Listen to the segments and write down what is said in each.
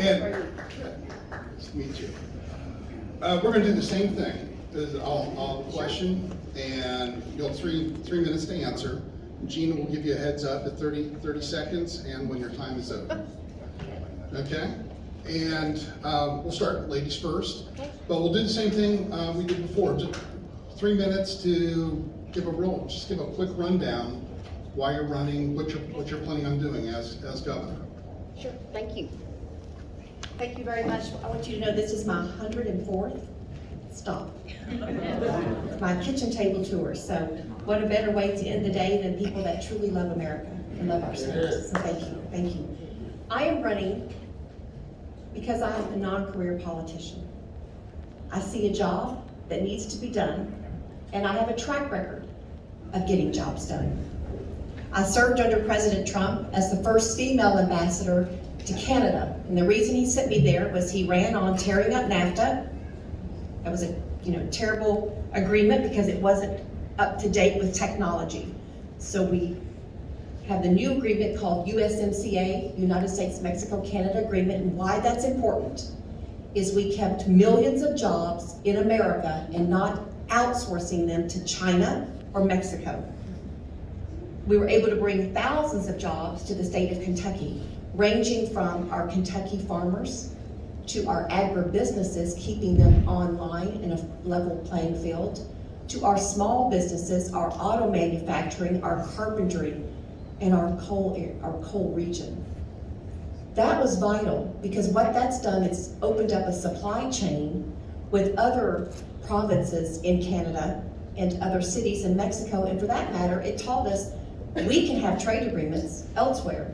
And nice to meet you. We're going to do the same thing. I'll question, and you'll have three minutes to answer. Gina will give you a heads up at 30 seconds, and when your time is up. Okay? And we'll start ladies first, but we'll do the same thing we did before. Just 3 minutes to give a quick rundown why you're running, what you're planning on doing as governor. Sure, thank you. Thank you very much. I want you to know this is my 104th stop. My kitchen table tour. So what a better way to end the day than people that truly love America and love our state. So thank you, thank you. I am running because I am a non-career politician. I see a job that needs to be done, and I have a track record of getting jobs done. I served under President Trump as the first female ambassador to Canada, and the reason he sent me there was he ran on tearing up NAFTA. That was a terrible agreement because it wasn't up to date with technology. So we have the new agreement called USMCA, United States-Mexico-Canada Agreement, and why that's important is we kept millions of jobs in America and not outsourcing them to China or Mexico. We were able to bring thousands of jobs to the state of Kentucky, ranging from our Kentucky farmers to our agribusinesses, keeping them online in a level playing field, to our small businesses, our auto manufacturing, our carpentry, and our coal region. That was vital because what that's done is opened up a supply chain with other provinces in Canada and other cities in Mexico, and for that matter, it taught us we can have trade agreements elsewhere.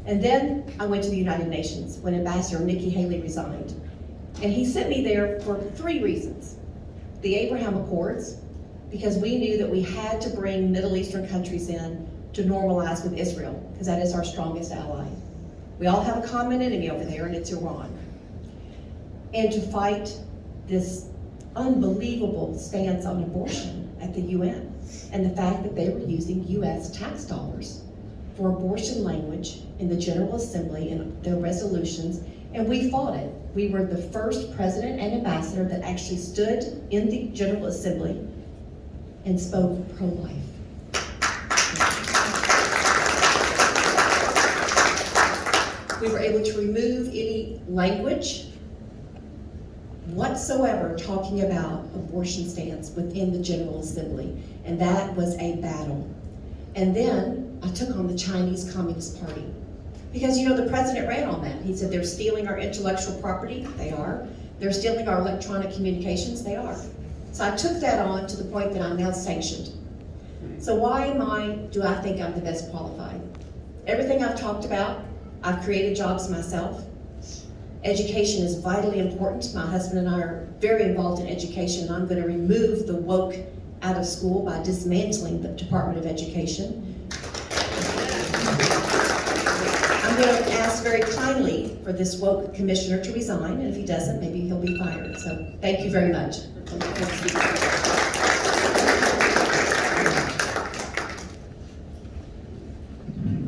And then I went to the United Nations when Ambassador Nikki Haley resigned. And he sent me there for 3 reasons. The Abraham Accords, because we knew that we had to bring Middle Eastern countries in to normalize with Israel, because that is our strongest ally. We all have a common enemy over there, and it's Iran. And to fight this unbelievable stance on abortion at the UN, and the fact that they were using US tax dollars for abortion language in the General Assembly and their resolutions, and we fought it. We were the first president and ambassador that actually stood in the General Assembly and spoke pro-life. We were able to remove any language whatsoever talking about abortion stance within the General Assembly, and that was a battle. And then I took on the Chinese Communist Party. Because the president ran on that. He said they're stealing our intellectual property. They are. They're stealing our electronic communications. They are. So I took that on to the point that I'm now sanctioned. So why do I think I'm the best qualified? Everything I've talked about, I've created jobs myself. Education is vitally important. My husband and I are very involved in education, and I'm going to remove the woke out of school by dismantling the Department of Education. I'm going to ask very kindly for this woke commissioner to resign, and if he doesn't, maybe he'll be fired. So thank you very much.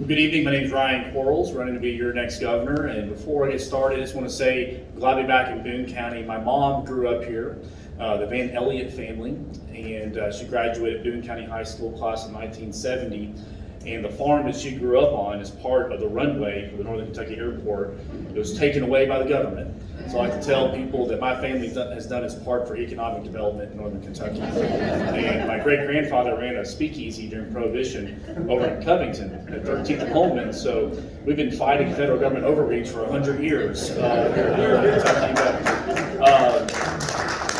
Good evening, my name is Ryan Quarles, running to be your next governor. And before I get started, I just want to say, I'm glad to be back in Boone County. My mom grew up here, the Van Elliott family, and she graduated Boone County High School class in 1970. And the farm that she grew up on is part of the runway for the Northern Kentucky Airport. It was taken away by the government. So I like to tell people that my family has done its part for economic development in Northern Kentucky. And my great-grandfather ran a speakeasy during Prohibition over in Covington at 13th and Holman. So we've been fighting federal government overreach for 100 years here in Kentucky. But,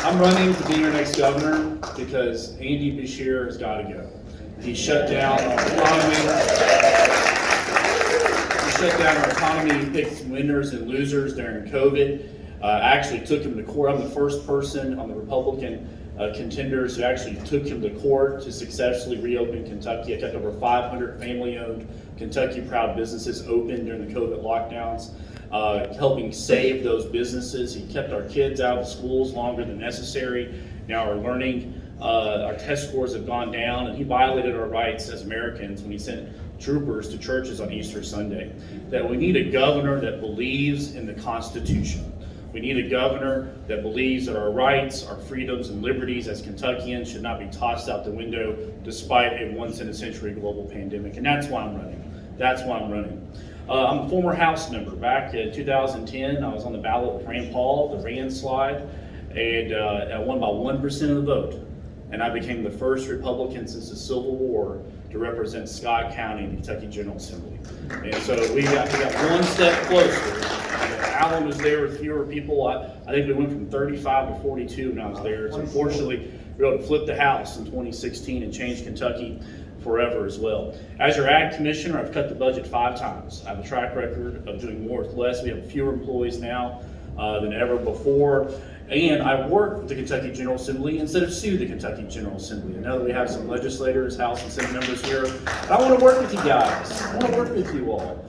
I'm running to be your next governor because Andy Beshear has got to go. He shut down our economy. He shut down our economy. He picked winners and losers during COVID. Actually took him to court. I'm the first person on the Republican contenders who actually took him to court to successfully reopen Kentucky. I kept over 500 family-owned Kentucky Proud businesses open during the COVID lockdowns, helping save those businesses. He kept our kids out of schools longer than necessary. Now our learning, our test scores have gone down, and he violated our rights as Americans when he sent troopers to churches on Easter Sunday, that we need a governor that believes in the Constitution. We need a governor that believes that our rights, our freedoms, and liberties as Kentuckians should not be tossed out the window despite a once-in-a-century global pandemic. And that's why I'm running. That's why I'm running. I'm a former House member. Back in 2010, I was on the ballot with Rand Paul, the Rand slide, and I won by 1% of the vote. And I became the first Republican since the Civil War to represent Scott County in the Kentucky General Assembly. And so we got one step closer. Allen was there with fewer people. I think we went from 35 to 42 when I was there. So unfortunately, we were able to flip the House in 2016 and change Kentucky forever as well. As your Ag Commissioner, I've cut the budget 5 times. I have a track record of doing more with less. We have fewer employees now than ever before. And I work with the Kentucky General Assembly instead of sue the Kentucky General Assembly. I know that we have some legislators, House and Senate members here, but I want to work with you guys. I want to work with you all.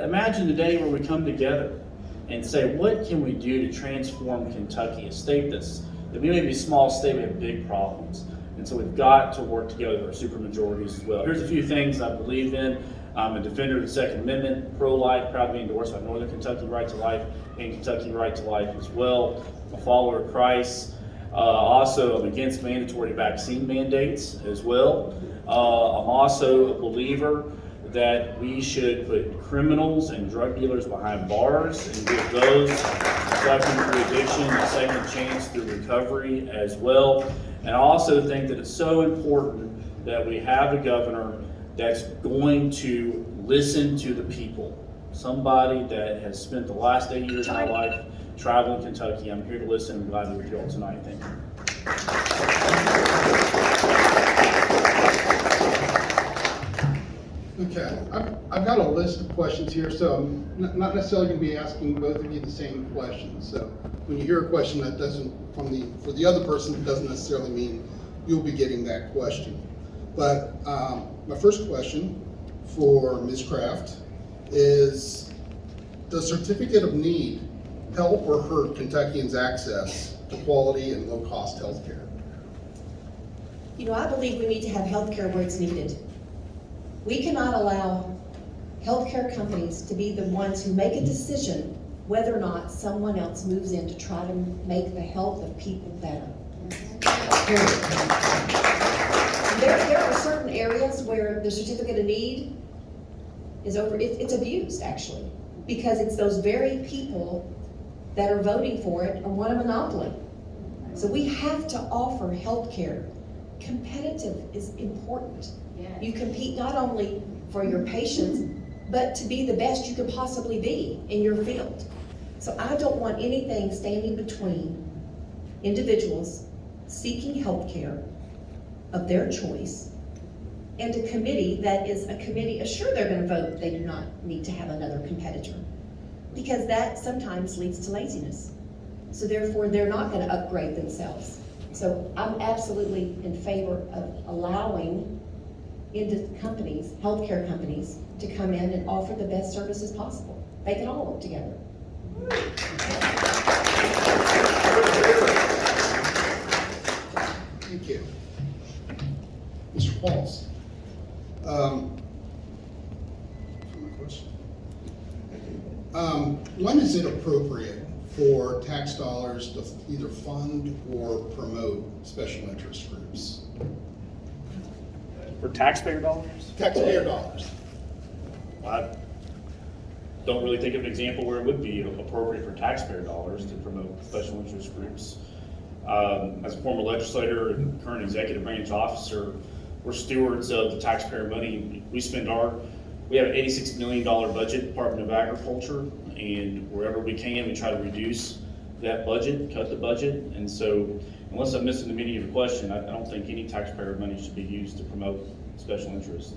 Imagine the day where we come together and say, what can we do to transform Kentucky, a state that we may be a small state, we have big problems. And so we've got to work together with our supermajorities as well. Here's a few things I believe in. I'm a defender of the Second Amendment, pro-life, proud to be endorsed by Northern Kentucky Right to Life and Kentucky Right to Life as well. I'm a follower of Christ. Also, I'm against mandatory vaccine mandates as well. I'm also a believer that we should put criminals and drug dealers behind bars and give those suffering through addiction a second chance through recovery as well. And I also think that it's so important that we have a governor that's going to listen to the people. Somebody that has spent the last 8 years of my life traveling Kentucky. I'm here to listen. I'm glad to be with you all tonight. Thank you. Okay, I've got a list of questions here, so I'm not necessarily going to be asking both of you the same questions. So when you hear a question that doesn't, for the other person, it doesn't necessarily mean you'll be getting that question. But my first question for Ms. Kraft is, does Certificate of Need help or hurt Kentuckians' access to quality and low-cost health care? You know, I believe we need to have healthcare where it's needed. We cannot allow healthcare companies to be the ones who make a decision whether or not someone else moves in to try to make the health of people better. There are certain areas where the certificate of need is it's abused actually, because it's those very people that are voting for it and want a monopoly. So we have to offer healthcare. Competitive is important. You compete not only for your patients, but to be the best you could possibly be in your field. So I don't want anything standing between individuals seeking health care of their choice and a committee that is a committee, sure they're gonna vote they do not need to have another competitor, because that sometimes leads to laziness. So therefore they're not gonna upgrade themselves. So I'm absolutely in favor of allowing into companies, healthcare companies, to come in and offer the best services possible. They can all work together. Thank you. Mr. Quarles. When is it appropriate for tax dollars to either fund or promote special interest groups? For taxpayer dollars? Taxpayer dollars. I don't really think of an example where it would be appropriate for taxpayer dollars to promote special interest groups. As a former legislator and current executive branch officer, we're stewards of the taxpayer money. We have an $86 million budget, Department of Agriculture, and wherever we can, we try to reduce that budget, cut the budget. And so, unless I'm missing the meaning of your question, I don't think any taxpayer money should be used to promote special interests.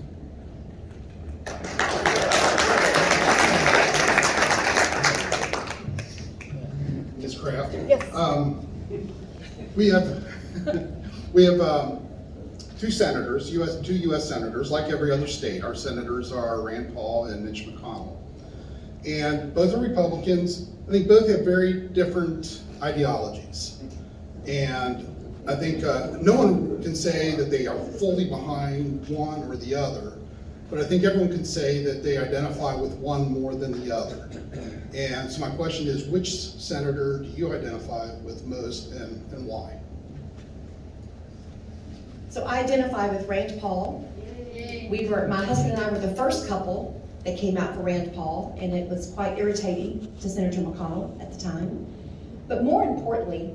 Ms. Kraft? Yes. We have two senators, two U.S. senators, like every other state. Our senators are Rand Paul and Mitch McConnell. And both are Republicans. I think both have very different ideologies. And I think no one can say that they are fully behind one or the other. but I think everyone can say that they identify with one more than the other. And so my question is, which senator do you identify with most and why? So I identify with Rand Paul. My husband and I were the first couple that came out for Rand Paul, and it was quite irritating to Senator McConnell at the time. But more importantly,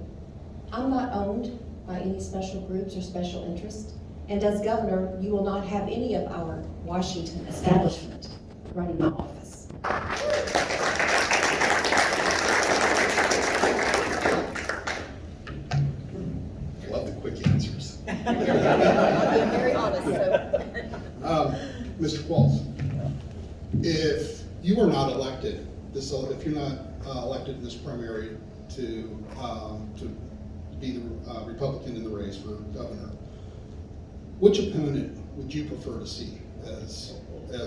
I'm not owned by any special groups or special interests. And as governor, you will not have any of our Washington establishment running my office. Love the quick answers. Very honest, Mr. Quarles, if you were not elected, if you're not elected in this primary to be the Republican in the race for governor, which opponent would you prefer to see as the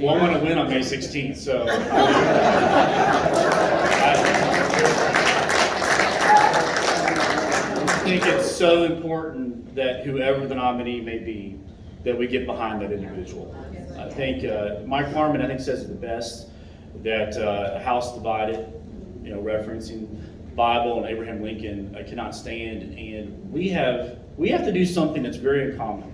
Well, I'm going to win on May 16th, so. I think it's so important that whoever the nominee may be, that we get behind that individual. I think Mike Harmon, I think, says it the best, that a house divided, referencing Bible and Abraham Lincoln, cannot stand, and we have to do something that's very uncommon.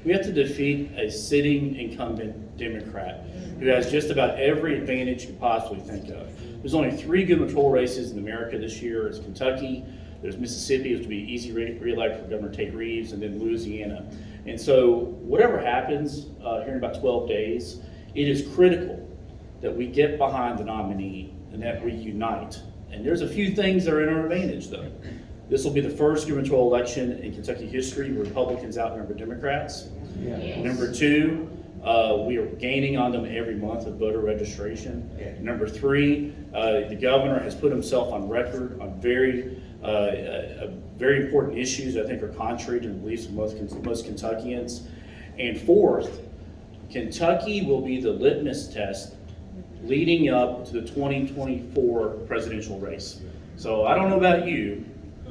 We have to defeat a sitting incumbent Democrat who has just about every advantage you could possibly think of. There's only 3 gubernatorial races in America this year. It's Kentucky, there's Mississippi, which would be easy re-elect for Governor Tate Reeves, and then Louisiana. And so whatever happens here in about 12 days, it is critical that we get behind the nominee and that we unite. And there's a few things that are in our advantage, though. This will be the first gubernatorial election in Kentucky history where Republicans outnumber Democrats. Yes. Number 2, we are gaining on them every month with voter registration. Yeah. Number 3, the governor has put himself on record on very important issues that I think are contrary to the beliefs of most Kentuckians. And 4th, Kentucky will be the litmus test leading up to the 2024 presidential race. So I don't know about you,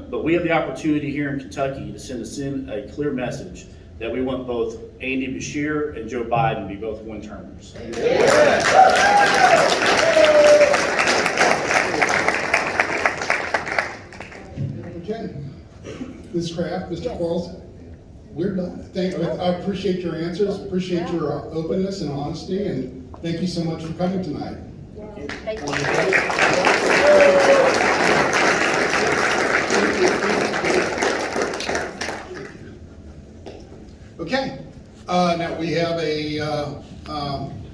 but we have the opportunity here in Kentucky to send a clear message that we want both Andy Beshear and Joe Biden to be both one-termers. Okay. Ms. Kraft, Mr. Quarles, we're done. I appreciate your answers, appreciate your openness and honesty, and thank you so much for coming tonight. Thank you. Okay, now we have a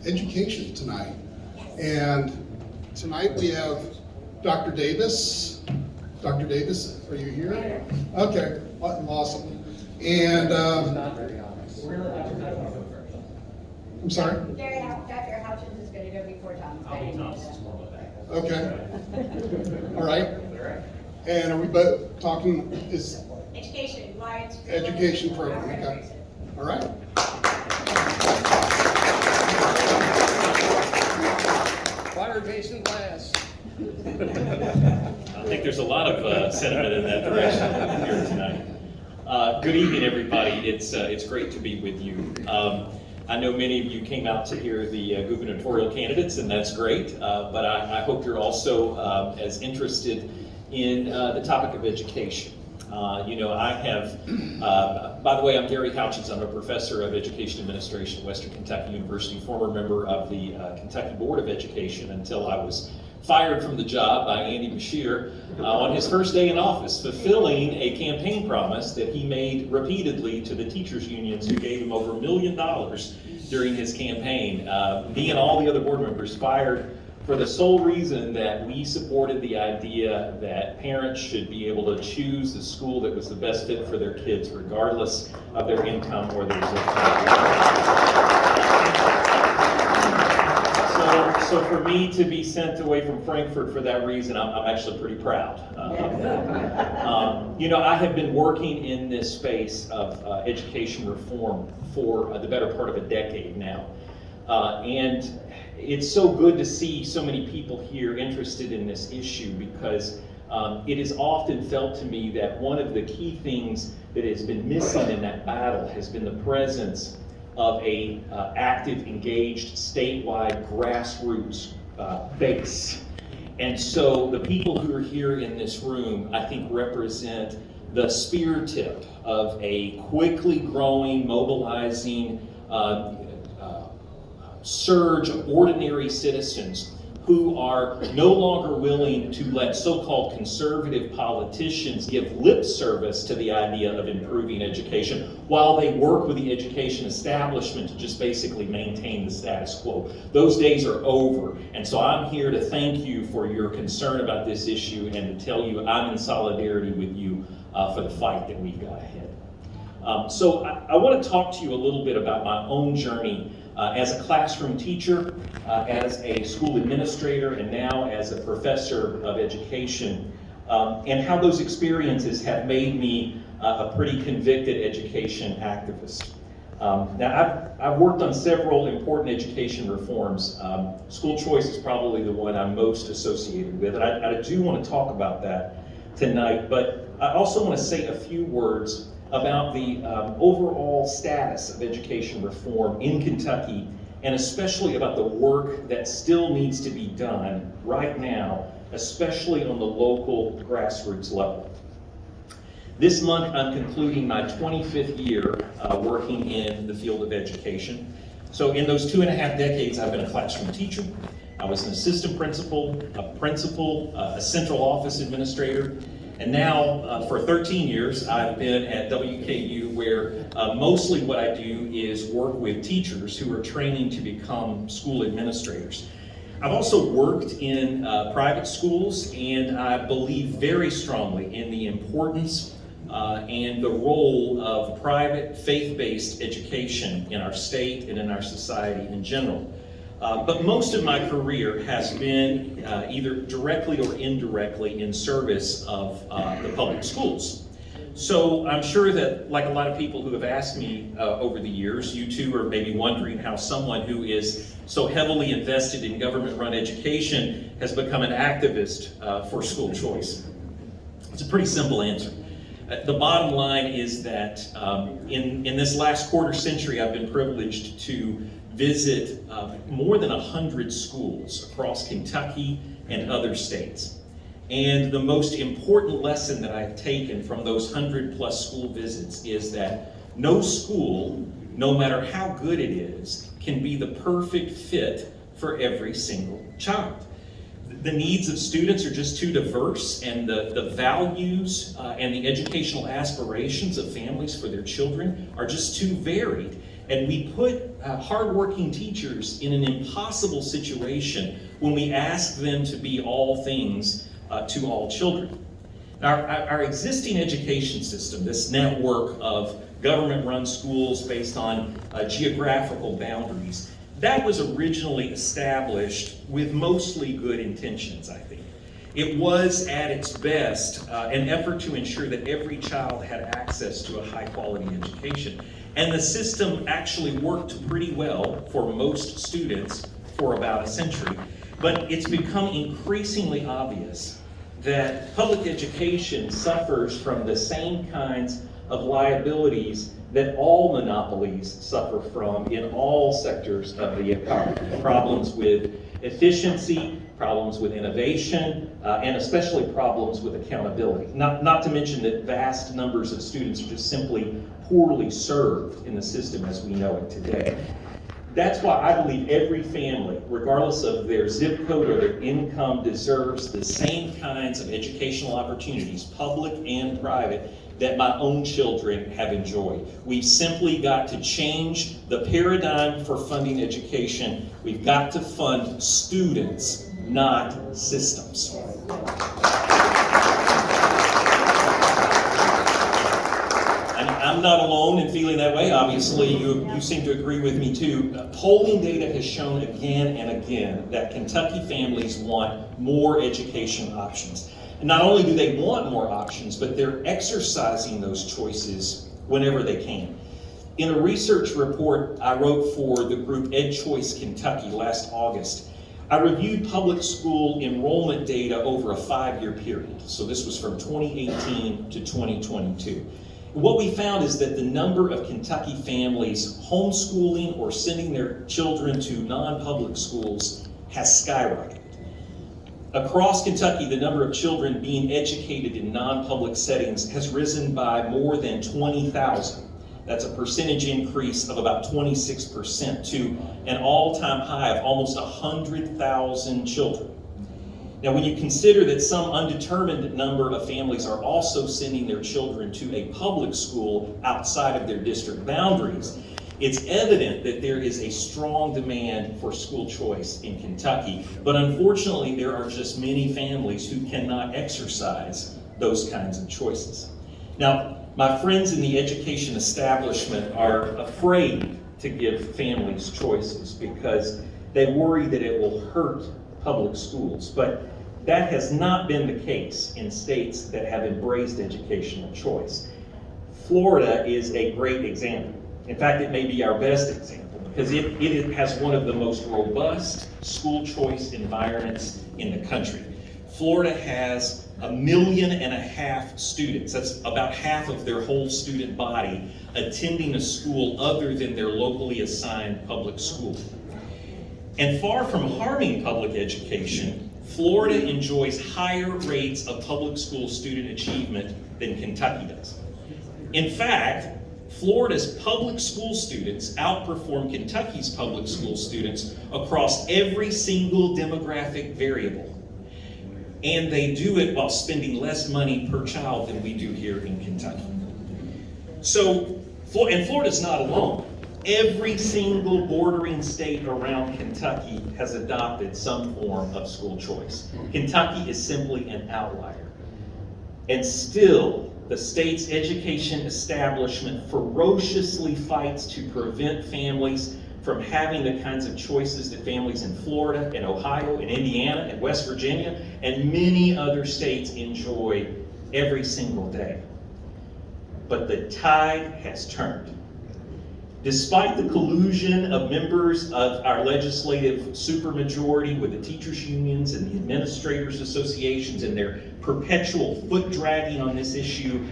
education tonight, and tonight we have Dr. Davis. Dr. Davis, are you here? Okay, awesome. And I'm sorry? Dr. Hutchins is going to go before Tom. Okay. All right. And are we both talking, is Education, Lions. education program, okay. All right. Fire Jason last. I think there's a lot of sentiment in that direction here tonight. Good evening, everybody. It's great to be with you. I know many of you came out to hear the gubernatorial candidates, and that's great. But I hope you're also as interested in the topic of education. I have, by the way, I'm Gary Houchins. I'm a professor of education administration at Western Kentucky University, former member of the Kentucky Board of Education until I was fired from the job by Andy Beshear on his first day in office, fulfilling a campaign promise that he made repeatedly to the teachers unions who gave him over $1 million during his campaign. Me and all the other board members fired for the sole reason that we supported the idea that parents should be able to choose the school that was the best fit for their kids, regardless of their income or their zip code. So for me to be sent away from Frankfurt for that reason, I'm actually pretty proud. I have been working in this space of education reform for the better part of a decade now. And it's so good to see so many people here interested in this issue because It is often felt to me that one of the key things that has been missing in that battle has been the presence of a active, engaged, statewide grassroots base. And so the people who are here in this room, I think, represent the spear tip of a quickly growing, mobilizing surge of ordinary citizens who are no longer willing to let so-called conservative politicians give lip service to the idea of improving education while they work with the education establishment to just basically maintain the status quo. Those days are over, and so I'm here to thank you for your concern about this issue and to tell you I'm in solidarity with you for the fight that we've got ahead. So I want to talk to you a little bit about my own journey as a classroom teacher, as a school administrator, and now as a professor of education, and how those experiences have made me a pretty convicted education activist. Now, I've worked on several important education reforms. School choice is probably the one I'm most associated with, and I do want to talk about that tonight, but I also want to say a few words about the overall status of education reform in Kentucky, and especially about the work that still needs to be done right now, especially on the local grassroots level. This month, I'm concluding my 25th year working in the field of education. So in those 2.5 decades, I've been a classroom teacher. I was an assistant principal, a central office administrator, and now, for 13 years, I've been at WKU, where mostly what I do is work with teachers who are training to become school administrators. I've also worked in private schools, and I believe very strongly in the importance and the role of private faith-based education in our state and in our society in general. But most of my career has been either directly or indirectly in service of the public schools. So I'm sure that, like a lot of people who have asked me over the years, you too are maybe wondering how someone who is so heavily invested in government-run education has become an activist for school choice. It's a pretty simple answer. The bottom line is that in this last quarter century, I've been privileged to visit more than 100 schools across Kentucky and other states. And the most important lesson that I've taken from those 100+ school visits is that no school, no matter how good it is, can be the perfect fit for every single child. The needs of students are just too diverse, and the values and the educational aspirations of families for their children are just too varied. And we put hardworking teachers in an impossible situation when we ask them to be all things to all children. Our existing education system, this network of government-run schools based on geographical boundaries, that was originally established with mostly good intentions, I think. It was, at its best, an effort to ensure that every child had access to a high-quality education. And the system actually worked pretty well for most students for about a century. But it's become increasingly obvious that public education suffers from the same kinds of liabilities that all monopolies suffer from in all sectors of the economy. Problems with efficiency, problems with innovation, and especially problems with accountability. Not to mention that vast numbers of students are just simply poorly served in the system as we know it today. That's why I believe every family, regardless of their zip code or their income, deserves the same kinds of educational opportunities, public and private, that my own children have enjoyed. We've simply got to change the paradigm for funding education. We've got to fund students, not systems. I'm not alone in feeling that way. Obviously, you seem to agree with me too. Polling data has shown again and again that Kentucky families want more education options. And not only do they want more options, but they're exercising those choices whenever they can. In a research report I wrote for the group EdChoice Kentucky last August, I reviewed public school enrollment data over a 5-year period. So this was from 2018 to 2022. What we found is that the number of Kentucky families homeschooling or sending their children to non-public schools has skyrocketed. Across Kentucky, the number of children being educated in non-public settings has risen by more than 20,000. That's a percentage increase of about 26% to an all-time high of almost 100,000 children. Now, when you consider that some undetermined number of families are also sending their children to a public school outside of their district boundaries, it's evident that there is a strong demand for school choice in Kentucky. But unfortunately, there are just many families who cannot exercise those kinds of choices. Now, my friends in the education establishment are afraid to give families choices because they worry that it will hurt public schools. But that has not been the case in states that have embraced educational choice. Florida is a great example. In fact, it may be our best example because it has one of the most robust school choice environments in the country. Florida has 1.5 million students. That's about half of their whole student body attending a school other than their locally assigned public school. And far from harming public education, Florida enjoys higher rates of public school student achievement than Kentucky does. In fact, Florida's public school students outperform Kentucky's public school students across every single demographic variable. And they do it while spending less money per child than we do here in Kentucky. So, and Florida's not alone. Every single bordering state around Kentucky has adopted some form of school choice. Kentucky is simply an outlier. And still, the state's education establishment ferociously fights to prevent families from having the kinds of choices that families in Florida and Ohio and Indiana and West Virginia and many other states enjoy every single day. But the tide has turned. Despite the collusion of members of our legislative supermajority with the teachers' unions and the administrators' associations and their perpetual foot dragging on this issue,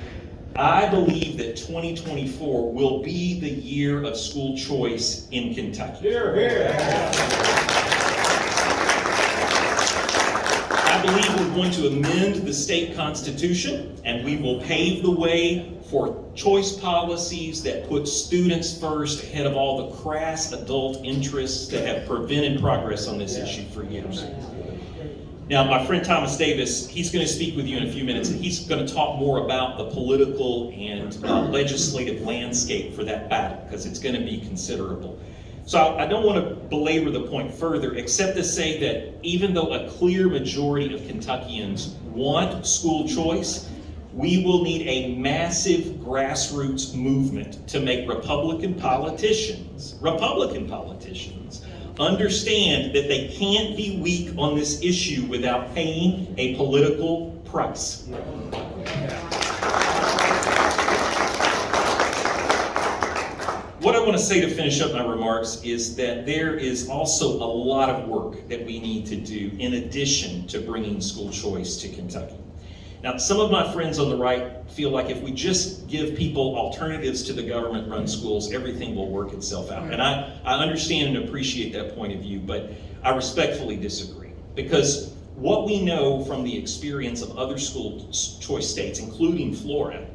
I believe that 2024 will be the year of school choice in Kentucky. Hear, hear. I believe we're going to amend the state constitution, and we will pave the way for choice policies that put students first ahead of all the crass adult interests that have prevented progress on this issue for years. Now, my friend Thomas Davis, he's going to speak with you in a few minutes, and he's going to talk more about the political and legislative landscape for that battle, because it's going to be considerable. So I don't want to belabor the point further, except to say that even though a clear majority of Kentuckians want school choice, we will need a massive grassroots movement to make Republican politicians understand that they can't be weak on this issue without paying a political price. What I want to say to finish up my remarks is that there is also a lot of work that we need to do in addition to bringing school choice to Kentucky. Now, some of my friends on the right feel like if we just give people alternatives to the government-run schools, everything will work itself out. And I understand and appreciate that point of view, but I respectfully disagree. Because what we know from the experience of other school choice states, including Florida,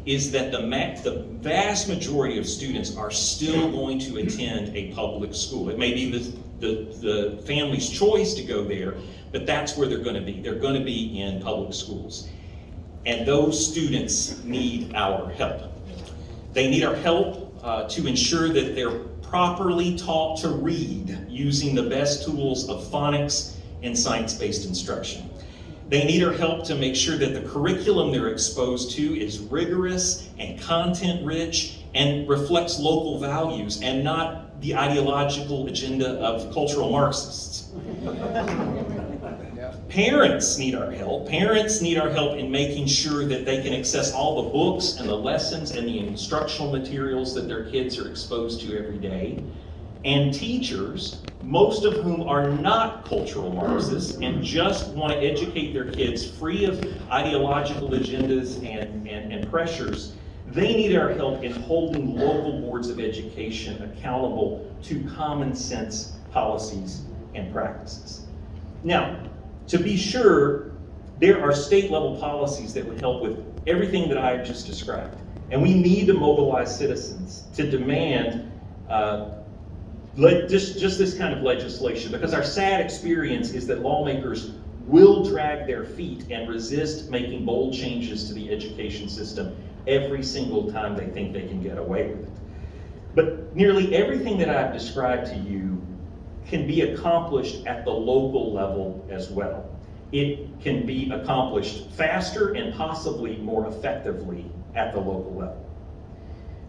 is that the vast majority of students are still going to attend a public school. It may be the family's choice to go there, but that's where they're going to be. They're going to be in public schools. And those students need our help. They need our help to ensure that they're properly taught to read using the best tools of phonics and science-based instruction. They need our help to make sure that the curriculum they're exposed to is rigorous and content-rich and reflects local values and not the ideological agenda of cultural Marxists. Parents need our help. Parents need our help in making sure that they can access all the books and the lessons and the instructional materials that their kids are exposed to every day. and teachers, most of whom are not cultural Marxists and just want to educate their kids free of ideological agendas and pressures, they need our help in holding local boards of education accountable to common sense policies and practices. Now, to be sure, there are state level policies that would help with everything that I've just described. And we need to mobilize citizens to demand just this kind of legislation, because our sad experience is that lawmakers will drag their feet and resist making bold changes to the education system every single time they think they can get away with it. But nearly everything that I've described to you can be accomplished at the local level as well. It can be accomplished faster and possibly more effectively at the local level,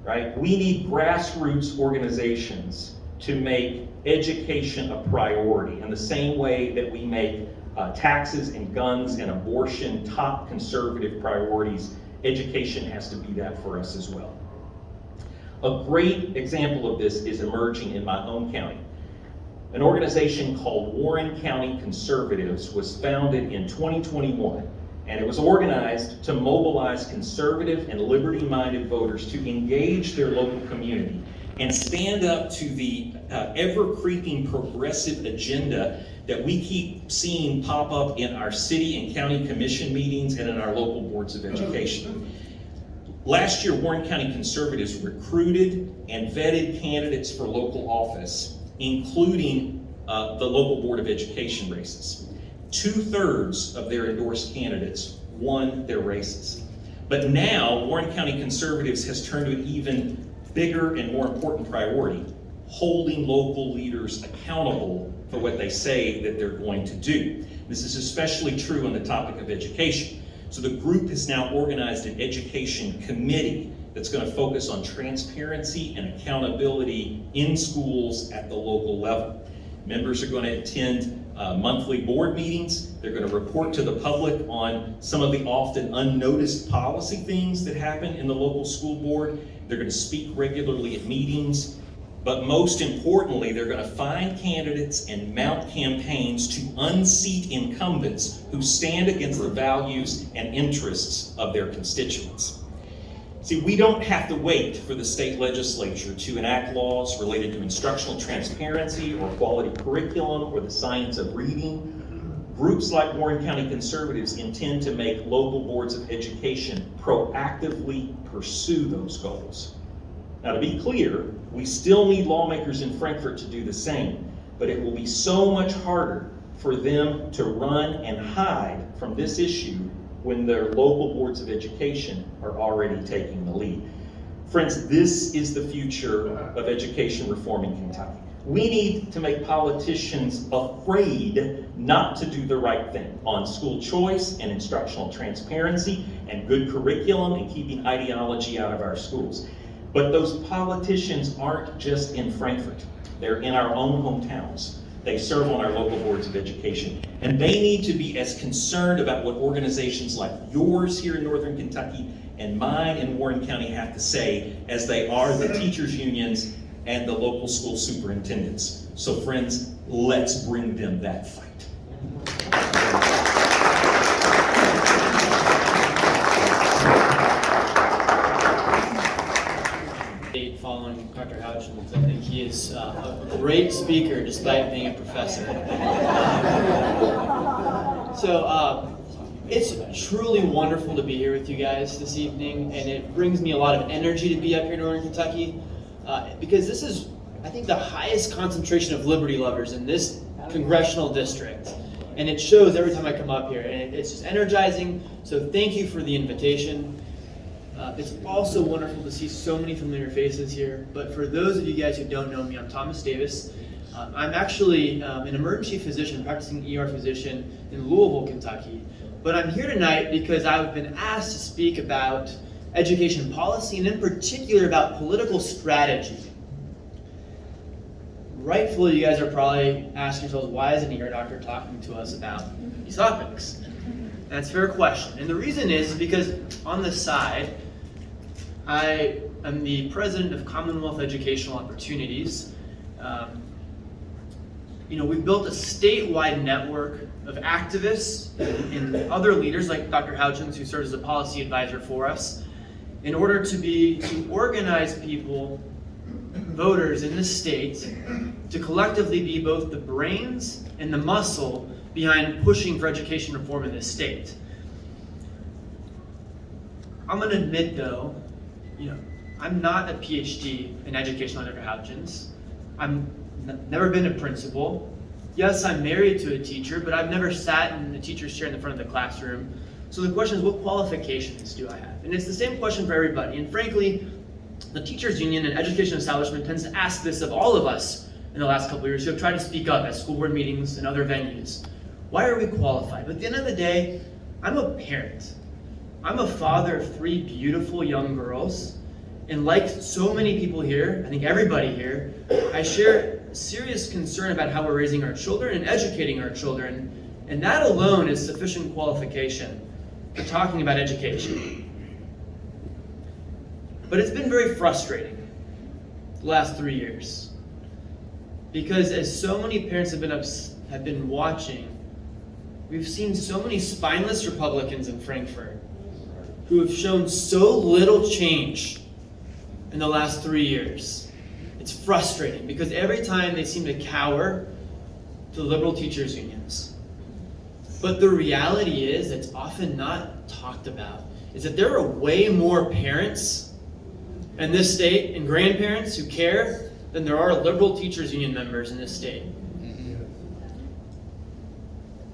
right? We need grassroots organizations to make education a priority in the same way that we make taxes and guns and abortion top conservative priorities. Education has to be that for us as well. A great example of this is emerging in my own county. An organization called Warren County Conservatives was founded in 2021, and it was organized to mobilize conservative and liberty-minded voters to engage their local community and stand up to the ever-creeping progressive agenda that we keep seeing pop up in our city and county commission meetings and in our local boards of education. Last year, Warren County Conservatives recruited and vetted candidates for local office, including the local board of education races. 2/3 of their endorsed candidates won their races. But now, Warren County Conservatives has turned to an even bigger and more important priority: holding local leaders accountable for what they say that they're going to do. This is especially true on the topic of education. So the group has now organized an education committee that's going to focus on transparency and accountability in schools at the local level. Members are going to attend monthly board meetings. They're going to report to the public on some of the often unnoticed policy things that happen in the local school board. They're going to speak regularly at meetings. But most importantly, they're going to find candidates and mount campaigns to unseat incumbents who stand against the values and interests of their constituents. See, we don't have to wait for the state legislature to enact laws related to instructional transparency or quality curriculum or the science of reading. Groups like Warren County Conservatives intend to make local boards of education proactively pursue those goals. Now, to be clear, we still need lawmakers in Frankfort to do the same, but it will be so much harder for them to run and hide from this issue when their local boards of education are already taking the lead. Friends, this is the future of education reform in Kentucky. We need to make politicians afraid not to do the right thing on school choice and instructional transparency and good curriculum and keeping ideology out of our schools. But those politicians aren't just in Frankfort. They're in our own hometowns. They serve on our local boards of education. And they need to be as concerned about what organizations like yours here in Northern Kentucky and mine in Warren County have to say as they are the teachers' unions and the local school superintendents. So friends, let's bring them that fight. Following Dr. Hutchins, I think he is a great speaker despite being a professor. So it's truly wonderful to be here with you guys this evening, and it brings me a lot of energy to be up here in Northern Kentucky because this is, I think, the highest concentration of liberty lovers in this congressional district. And it shows every time I come up here, and it's just energizing. So thank you for the invitation. It's also wonderful to see so many familiar faces here, but for those of you guys who don't know me, I'm Thomas Davis. I'm actually an emergency physician, practicing ER physician in Louisville, Kentucky. But I'm here tonight because I've been asked to speak about education policy and in particular about political strategy. Rightfully, you guys are probably asking yourselves, why is an ER doctor talking to us about these topics? That's a fair question. And the reason is because on the side, I am the president of Commonwealth Educational Opportunities, We've built a statewide network of activists and other leaders like Dr. Houchins, who serves as a policy advisor for us, in order to organize people, voters in the state, to collectively be both the brains and the muscle behind pushing for education reform in this state. I'm going to admit, though, I'm not a PhD in education like Dr. Houchins. I've never been a principal. Yes, I'm married to a teacher, but I've never sat in the teacher's chair in the front of the classroom. So the question is, what qualifications do I have? And it's the same question for everybody. And frankly, the teachers union and education establishment tends to ask this of all of us in the last couple of years who have tried to speak up at school board meetings and other venues. Why are we qualified? But at the end of the day, I'm a parent. I'm a father of 3 beautiful young girls. And like so many people here, I think everybody here, I share serious concern about how we're raising our children and educating our children. And that alone is sufficient qualification for talking about education. But it's been very frustrating the last 3 years. Because as so many parents have been watching, we've seen so many spineless Republicans in Frankfurt who have shown so little change in the last 3 years. It's frustrating because every time they seem to cower to liberal teachers unions. But the reality is, it's often not talked about, is that there are way more parents in this state and grandparents who care than there are liberal teachers union members in this state.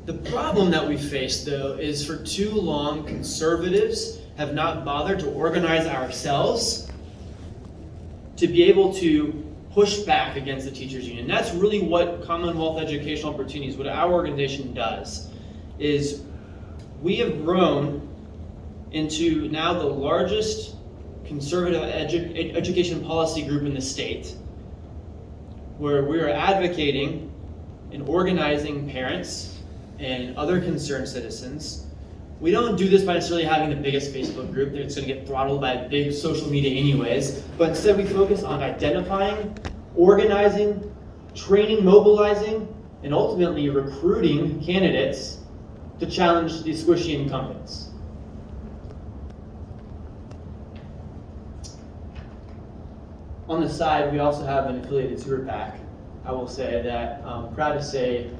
The problem that we face, though, is for too long conservatives have not bothered to organize ourselves to be able to push back against the teachers union. That's really what Commonwealth Educational Opportunities, what our organization does, is we have grown into now the largest conservative education policy group in the state, where we are advocating and organizing parents and other concerned citizens. We don't do this by necessarily having the biggest Facebook group that's going to get throttled by big social media anyways, but instead we focus on identifying, organizing, training, mobilizing, and ultimately recruiting candidates to challenge these squishy incumbents. On the side, we also have an affiliated super PAC. I will say that I'm proud to say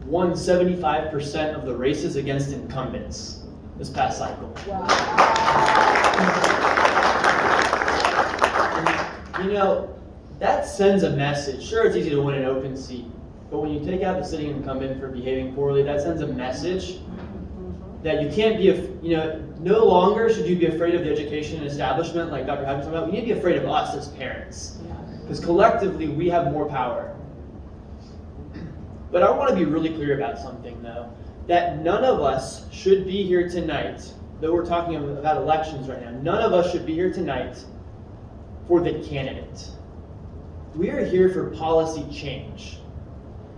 won 75% of the races against incumbents this past cycle. Wow. And, that sends a message. Sure, it's easy to win an open seat, but when you take out the sitting incumbent for behaving poorly, that sends a message that you can't be, no longer should you be afraid of the education establishment like Dr. Houchins talked about. We need to be afraid of us as parents, because collectively we have more power. But I want to be really clear about something, though, that none of us should be here tonight, though we're talking about elections right now, none of us should be here tonight for the candidate. We are here for policy change.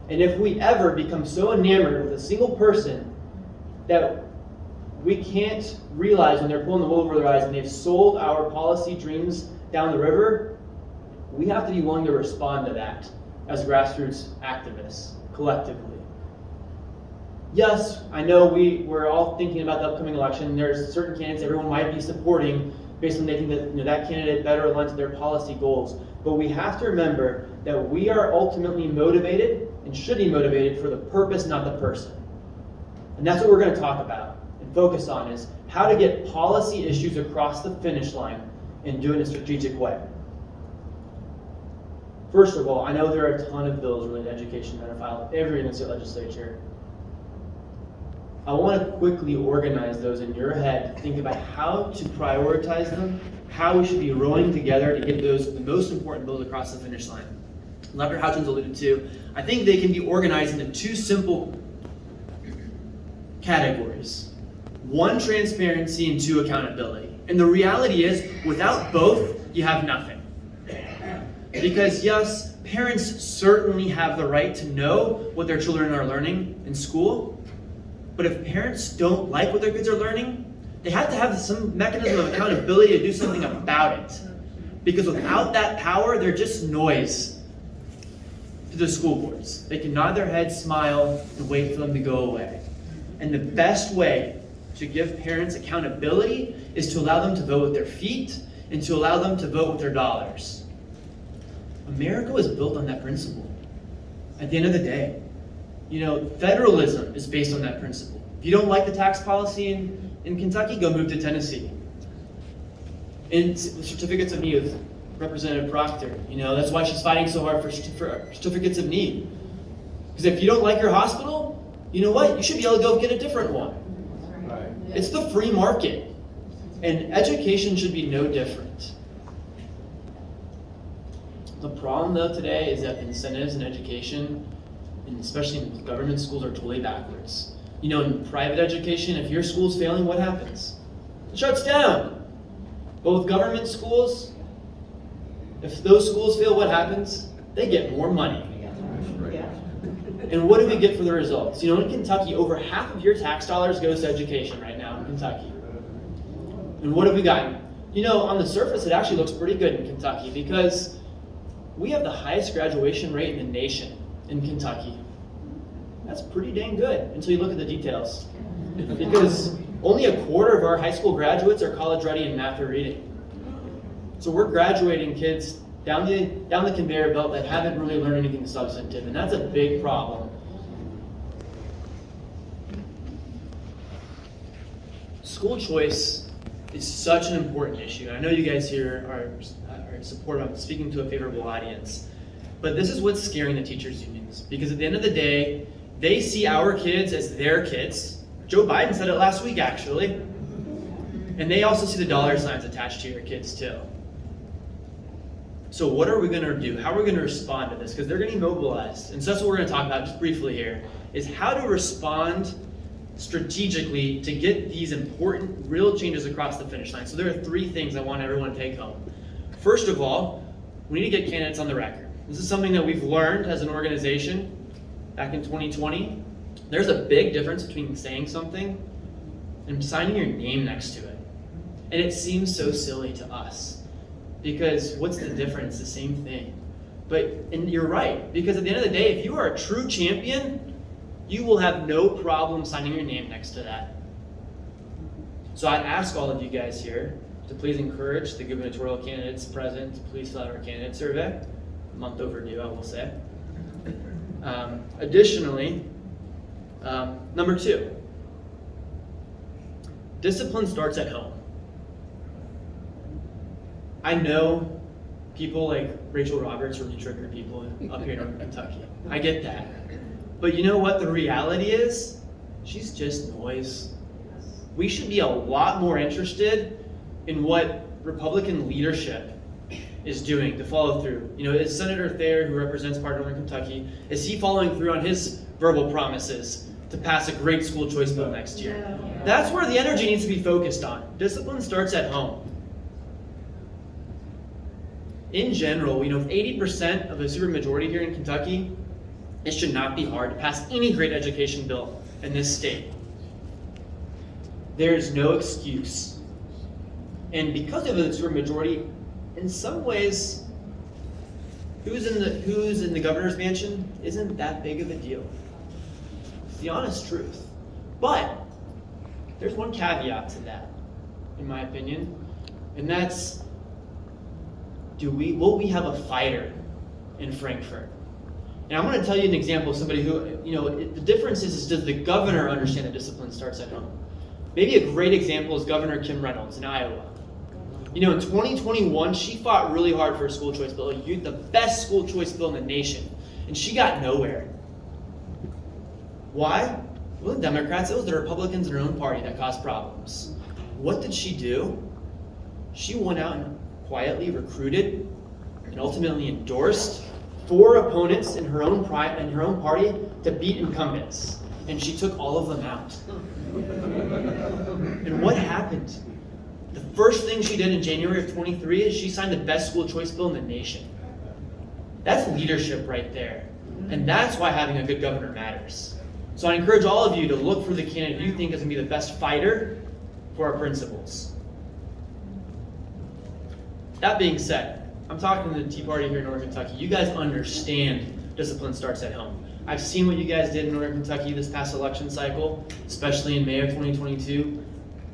And if we ever become so enamored with a single person that we can't realize when they're pulling the wool over their eyes and they've sold our policy dreams down the river, we have to be willing to respond to that as grassroots activists, collectively. Yes, I know we're all thinking about the upcoming election. There's certain candidates everyone might be supporting based on they think that that candidate better aligns to their policy goals. But we have to remember that we are ultimately motivated and should be motivated for the purpose, not the person. And that's what we're going to talk about and focus on, is how to get policy issues across the finish line and do it in a strategic way. First of all, I know there are a ton of bills related to education that are filed every year in the state legislature. I want to quickly organize those in your head, think about how to prioritize them, how we should be rowing together to get the most important bills across the finish line. Dr. Houchins alluded to, I think they can be organized into 2 simple categories. 1, transparency, and 2, accountability. And the reality is, without both, you have nothing. Because yes, parents certainly have the right to know what their children are learning in school, but if parents don't like what their kids are learning, they have to have some mechanism of accountability to do something about it. Because without that power, they're just noise. to the school boards. They can nod their heads, smile, and wait for them to go away. And the best way to give parents accountability is to allow them to vote with their feet and to allow them to vote with their dollars. America was built on that principle. At the end of the day, federalism is based on that principle. If you don't like the tax policy in Kentucky, go move to Tennessee. In certificates of need, with Representative Proctor, that's why she's fighting so hard for certificates of need. Because if you don't like your hospital, you know what? You should be able to go get a different one. Right. It's the free market. And education should be no different. The problem, though, today is that incentives in education, and especially in government schools, are totally backwards. In private education, if your school's failing, what happens? It shuts down. But with government schools, if those schools fail, what happens? They get more money. And what do we get for the results? In Kentucky, over half of your tax dollars goes to education right now in Kentucky. And what have we gotten? On the surface, it actually looks pretty good in Kentucky because we have the highest graduation rate in the nation in Kentucky. That's pretty dang good until you look at the details. Because only a quarter of our high school graduates are college ready in math or reading. So we're graduating kids down the conveyor belt that haven't really learned anything substantive, and that's a big problem. School choice is such an important issue. I know you guys here are supportive of speaking to a favorable audience, but this is what's scaring the teachers' unions, because at the end of the day, they see our kids as their kids. Joe Biden said it last week, actually. And they also see the dollar signs attached to your kids, too. So what are we going to do? How are we going to respond to this? Because they're getting mobilized. And so that's what we're going to talk about just briefly here, is how to respond strategically to get these important, real changes across the finish line. So there are 3 things I want everyone to take home. First of all, we need to get candidates on the record. This is something that we've learned as an organization back in 2020. There's a big difference between saying something and signing your name next to it. And it seems so silly to us. Because what's the difference? The same thing. And you're right, because at the end of the day, if you are a true champion, you will have no problem signing your name next to that. So I'd ask all of you guys here to please encourage the gubernatorial candidates present to please fill out our candidate survey. A month overdue, I will say. Additionally, number 2, discipline starts at home. I know people like Rachel Roberts really trigger people up here in Northern Kentucky. I get that. But you know what the reality is? She's just noise. We should be a lot more interested in what Republican leadership is doing to follow through. Is Senator Thier, who represents part of Northern Kentucky, is he following through on his verbal promises to pass a great school choice bill next year? That's where the energy needs to be focused on. Discipline starts at home. In general, 80% of the supermajority here in Kentucky, it should not be hard to pass any great education bill in this state. There is no excuse. And because of the supermajority, in some ways, who's in the governor's mansion isn't that big of a deal. It's the honest truth. But there's one caveat to that, in my opinion, and that's, will we have a fighter in Frankfurt? And I'm going to tell you an example of somebody who, the difference is does the governor understand that discipline starts at home? Maybe a great example is Governor Kim Reynolds in Iowa. In 2021, she fought really hard for a school choice bill, the best school choice bill in the nation, and she got nowhere. Why? It wasn't Democrats, it was the Republicans in her own party that caused problems. What did she do? She went out and quietly recruited and ultimately endorsed 4 opponents in her own party to beat incumbents, and she took all of them out. And what happened? The first thing she did in January of 23 is she signed the best school choice bill in the nation. That's leadership right there, and that's why having a good governor matters. So I encourage all of you to look for the candidate you think is going to be the best fighter for our principles. That being said, I'm talking to the Tea Party here in Northern Kentucky. You guys understand discipline starts at home. I've seen what you guys did in Northern Kentucky this past election cycle, especially in May of 2022,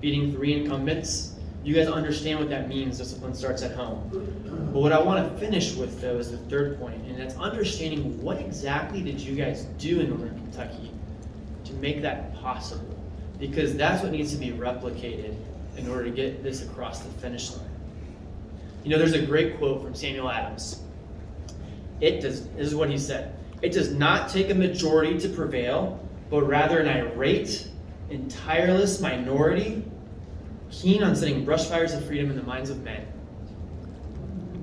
beating 3 incumbents. You guys understand what that means, discipline starts at home. But what I want to finish with, though, is the third point, and that's understanding what exactly did you guys do in Northern Kentucky to make that possible? Because that's what needs to be replicated in order to get this across the finish line. You know, there's a great quote from Samuel Adams. This is what he said. It does not take a majority to prevail, but rather an irate and tireless minority keen on setting brush fires of freedom in the minds of men.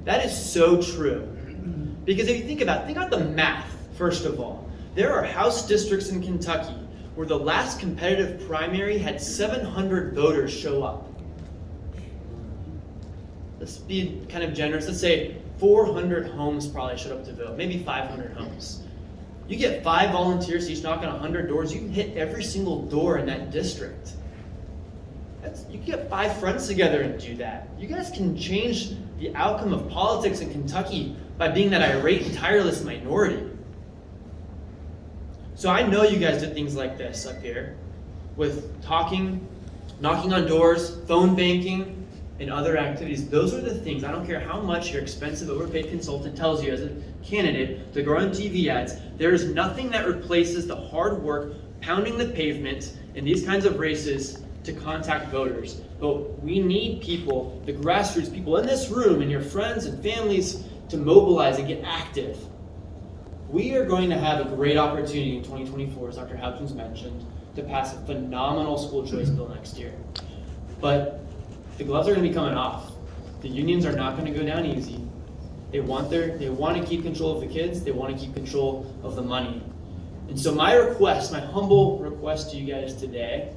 That is so true. Because if you think about the math, first of all. There are House districts in Kentucky where the last competitive primary had 700 voters show up. Let's be kind of generous. Let's say 400 homes probably showed up to vote, maybe 500 homes. You get 5 volunteers each knock on 100 doors, you can hit every single door in that district. You can get 5 friends together and do that. You guys can change the outcome of politics in Kentucky by being that irate and tireless minority. So I know you guys did things like this up here, with talking, knocking on doors, phone banking, and other activities. Those are the things, I don't care how much your expensive overpaid consultant tells you as a candidate to go on TV ads, there is nothing that replaces the hard work, pounding the pavement in these kinds of races to contact voters. But we need people, the grassroots people in this room and your friends and families to mobilize and get active. We are going to have a great opportunity in 2024, as Dr. Houchins mentioned, to pass a phenomenal school choice bill next year. But the gloves are going to be coming off. The unions are not going to go down easy. They want to keep control of the kids. They want to keep control of the money. And so my request, my humble request to you guys today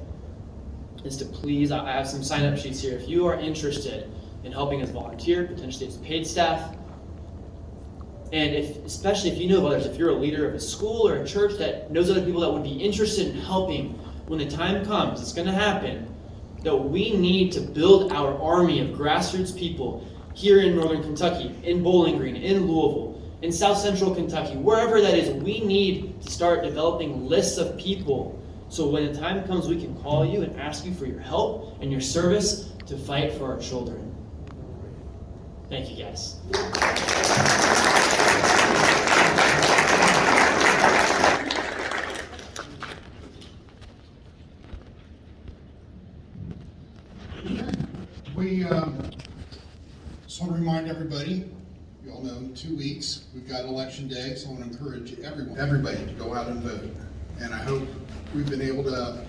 is to please, I have some sign-up sheets here. If you are interested in helping as volunteer, potentially as paid staff, and especially if you know of others, if you're a leader of a school or a church that knows other people that would be interested in helping when the time comes, it's going to happen, that we need to build our army of grassroots people here in Northern Kentucky, in Bowling Green, in Louisville, in South Central Kentucky, wherever that is. We need to start developing lists of people so when the time comes, we can call you and ask you for your help and your service to fight for our children. Thank you, guys. We just want to remind everybody, you all know in 2 weeks, we've got election day, so I want to encourage everybody to go out and vote. And I hope we've been able to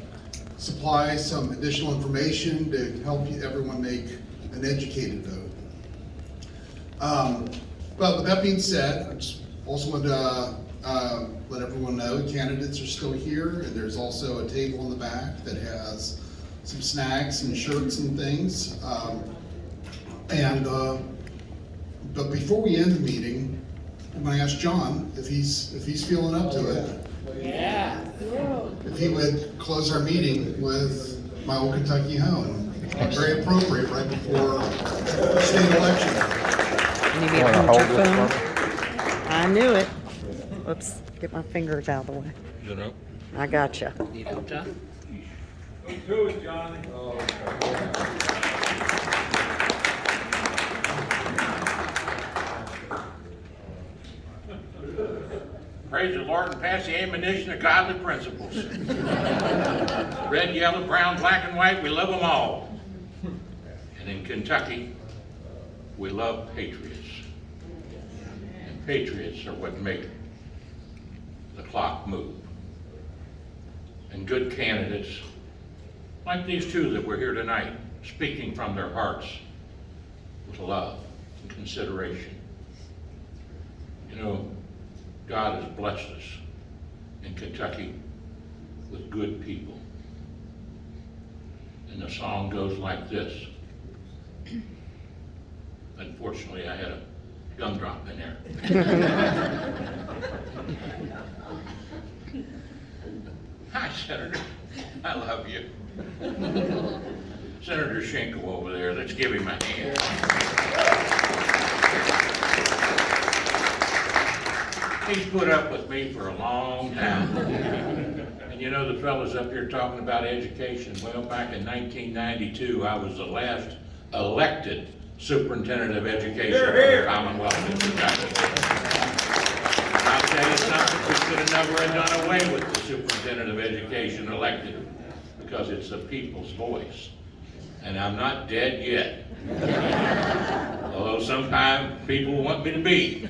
supply some additional information to help everyone make an educated vote. But with that being said, I just also want to let everyone know candidates are still here, and there's also a table in the back that has some snacks and shirts and things. But before we end the meeting, I'm going to ask John if he's feeling up to it. Yeah. If he would close our meeting with My Old Kentucky Home. Very appropriate right before state election. You need me to hold your phone? I knew it. Whoops, get my fingers out of the way. You know? I gotcha. Need help, John? Do it, Johnny. Praise the Lord and pass the ammunition of godly principles. Red, yellow, brown, black, and white, we love them all. And in Kentucky, we love patriots. And patriots are what make the clock move. And good candidates, like these two that were here tonight, speaking from their hearts with love and consideration. You know, God has blessed us in Kentucky with good people. And the song goes like this. Unfortunately, I had a gumdrop in there. Hi, Senator. I love you. Senator Schenkel over there, let's give him a hand. He's put up with me for a long time. And you know, the fellas up here talking about education, well, back in 1992, I was the last elected superintendent of education for the Commonwealth of Kentucky. I'll tell you something, we should have never have done away with the superintendent of education elected, because it's the people's voice. And I'm not dead yet. Although sometimes people want me to be.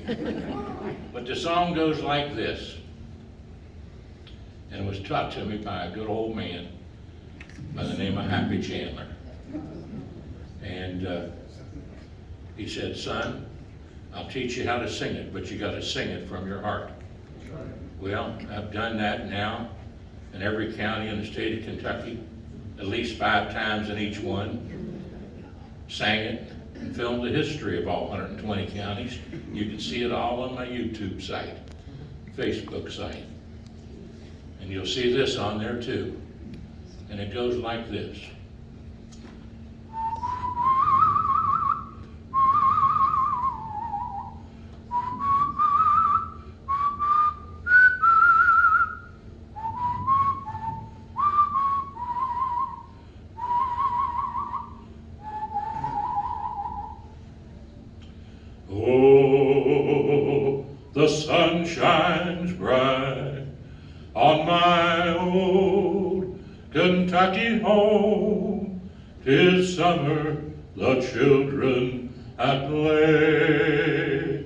But the song goes like this. And it was taught to me by a good old man by the name of Happy Chandler. And he said, son, I'll teach you how to sing it, but you got to sing it from your heart. Well, I've done that now in every county in the state of Kentucky, at least 5 times in each one. Sang it and filmed the history of all 120 counties. You can see it all on my YouTube site, Facebook site. And you'll see this on there too. And it goes like this. Oh, the sun shines bright on my old Kentucky home. 'Tis summer, the children at play.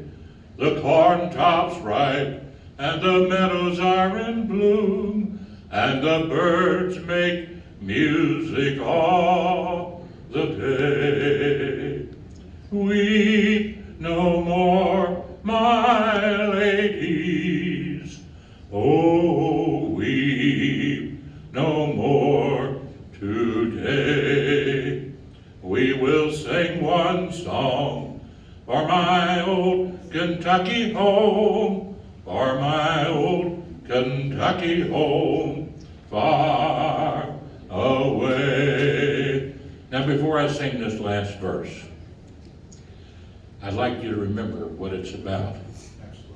The corn top's ripe and the meadows are in bloom, and the birds make music all the day. Weep no more, my ladies, oh, weep no more today. We will sing one song for my old Kentucky home, for my old Kentucky home, far away. Now, before I sing this last verse, I'd like you to remember what it's about.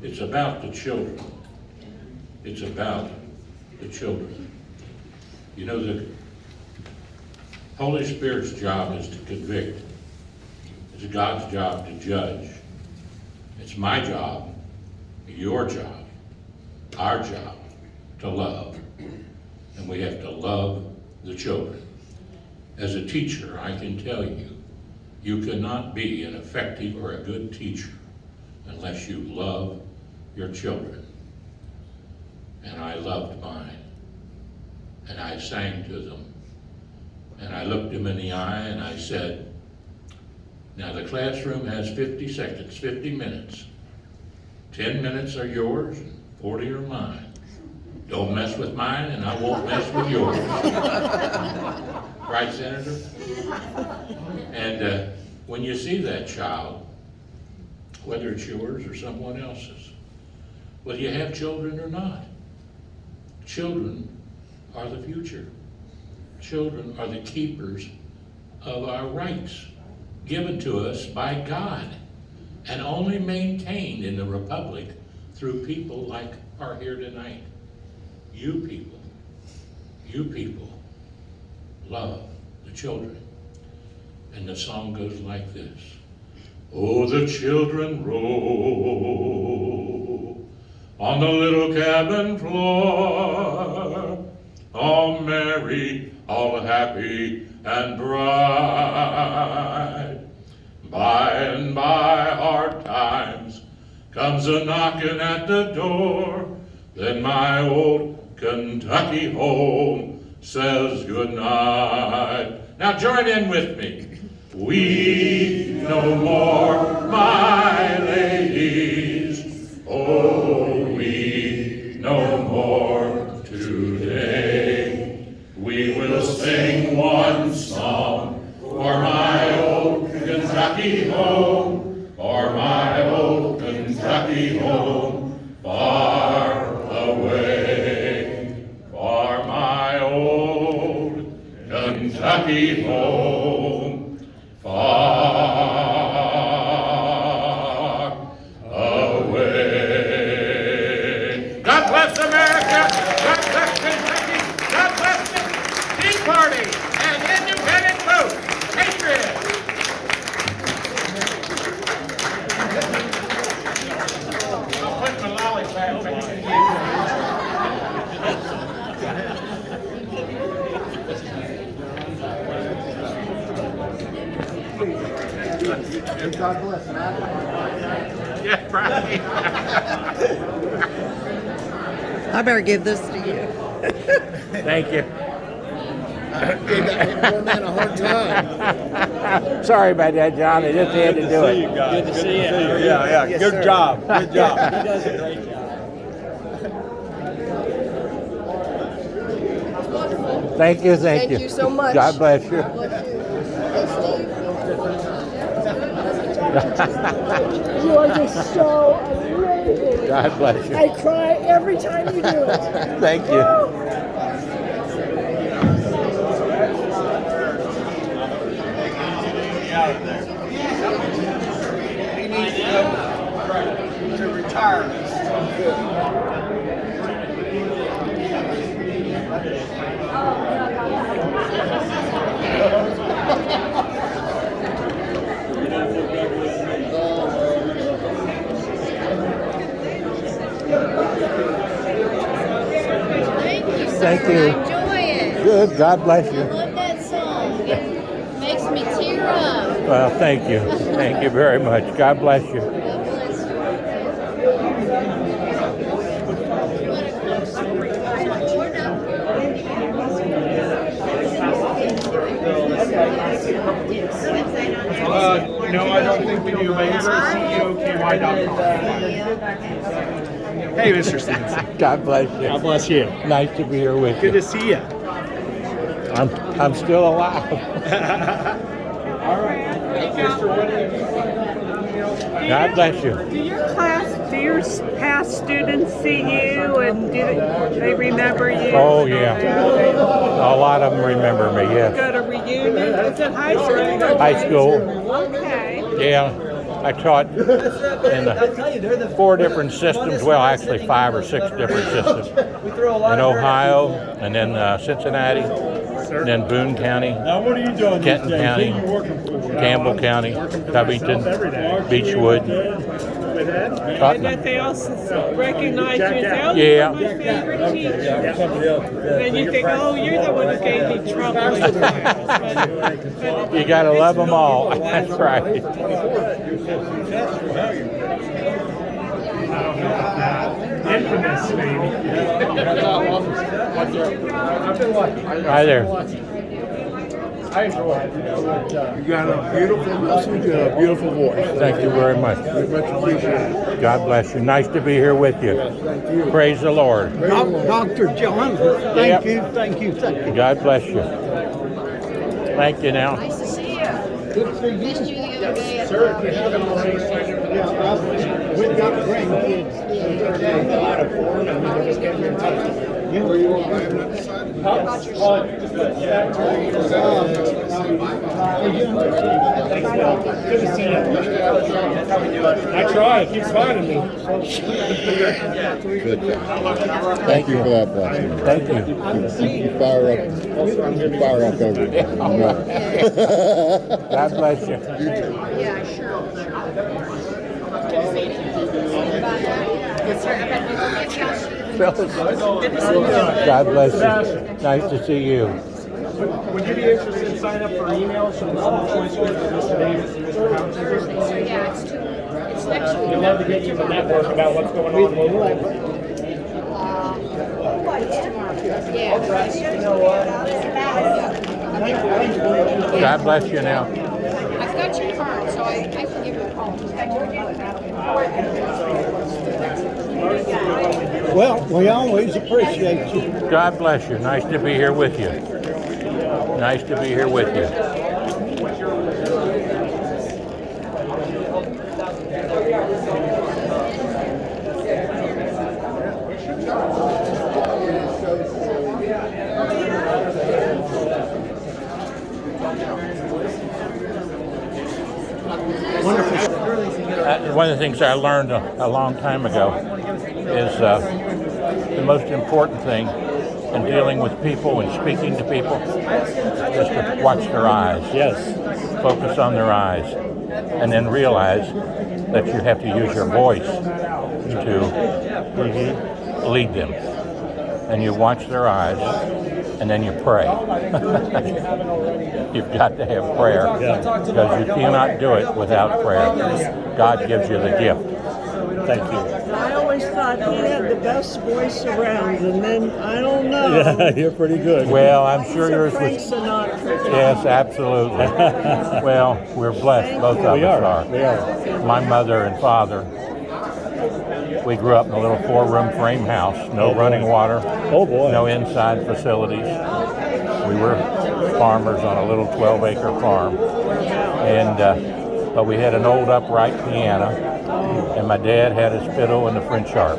It's about the children. It's about the children. You know, the Holy Spirit's job is to convict. It's God's job to judge. It's my job, your job, our job to love. And we have to love the children. As a teacher, I can tell you, you cannot be an effective or a good teacher unless you love your children. And I loved mine. And I sang to them. And I looked them in the eye and I said, now the classroom has 50 seconds, 50 minutes. 10 minutes are yours, 40 are mine. Don't mess with mine and I won't mess with yours. Right, Senator? And when you see that child, whether it's yours or someone else's, whether you have children or not, children are the future. Children are the keepers of our rights given to us by God and only maintained in the Republic through people like are here tonight. You people love the children. And the song goes like this. Oh, the children roll on the little cabin floor, all merry, all happy and bright. By and by hard times comes a knocking at the door, then my old Kentucky home says goodnight. Now join in with me. Weep no more, my ladies, oh, weep no more today. We will sing one song for my old Kentucky home, for my old Kentucky home, far away, for my old Kentucky home, far away. bless America. God bless Kentucky. God bless the Tea Party and independent vote. Patriots. I'll put my lollipop back. God bless. Yeah, right. I better give this to you. Thank you. Gave that poor man a hard time. Sorry about that, John. I just had to do it. Good to see you. Yeah. Yes, Good sir. job. Good job. He does a great job. Thank you. Thank you. you so much. God bless you. You are just so amazing. God bless you. I cry every time you do it. Thank you. He needs to go to retirement. Thank you. Enjoy it. Good. God bless I you. love that song. It makes me tear up. Well, thank you. Thank you very much. God bless you. God bless No, I don't think we do, but it's CEOKY.com. Hey, Mr. Stephenson. God bless you. God bless you. Nice to be here with Good you. to see you. I'm still alive. All right. God bless you. Do your past students see you and do they remember you? Oh yeah. A lot of them remember me. Yes. Go to reunion? Is it high school? High school. Okay. Yeah. I taught in 4 different systems. Well, actually 5 or 6 different systems. In Ohio, and then Cincinnati, and then Boone County, Now, what are you doing? Kenton County, Campbell County, Covington, Beechwood. And Tottenham. that they also recognize you and say, oh, Yeah. you're my favorite teacher. Then you think, oh, you're the one who gave me trouble in class. You gotta love them all. That's right. Infamous, baby. Hi there. I enjoy it. You got a beautiful message and a beautiful voice. Thank you very much. Much appreciated. God bless you. Nice to be here with you. Thank you. Praise the Lord. Dr. John, Yep. thank you. God bless you. Thank you now. Nice to see you. Missed you the other day at We've got grandkids. A lot of form and we just get in touch. Were you all right on that side? about your son. Thanks, Bill. Good to see you. I try. It keeps finding me. Good. Thank you for that blessing. Thank you. You fire up everything. God bless you. Yeah, sure. Good to see you. Yes, sir. I've had my house. Good to see you. God bless you. Nice to see you. Would you be interested in signing up for emails from some choice words for Mr. Davis and Mr. Hounchin? Yeah, it's next week. We'd love to get you the network about what's going on locally. God bless you now. I've got your card, so I can give you a call. Well, we always appreciate you. God bless you. Nice to be here with you. Nice to be here with you. One of the things I learned a long time ago is the most important thing in dealing with people and speaking to people is to watch their eyes. Yes. Focus on their eyes, and then realize that you have to use your voice to lead them. And you watch their eyes, and then you pray. You've got to have prayer, because you cannot do it without prayer. God gives you the gift. Thank you. I always thought he had the best voice around, and then I don't know. Yeah, you're pretty good. Well, I'm sure He's a yours Frank was. Sinatra. Yes, absolutely. Well, we're blessed, both of us are. We are. My mother and father, we grew up in a little 4-room frame house, no running water, no inside facilities. We were farmers on a little 12-acre farm, and but we had an old upright piano, and my dad had his fiddle and the French harp.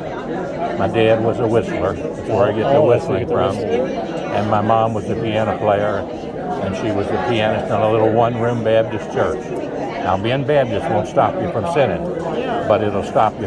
My dad was a whistler, that's where I get the whistling from, and my mom was a piano player, and she was the pianist in a little 1-room Baptist church. Now, being Baptist won't stop you from sinning, but it'll stop you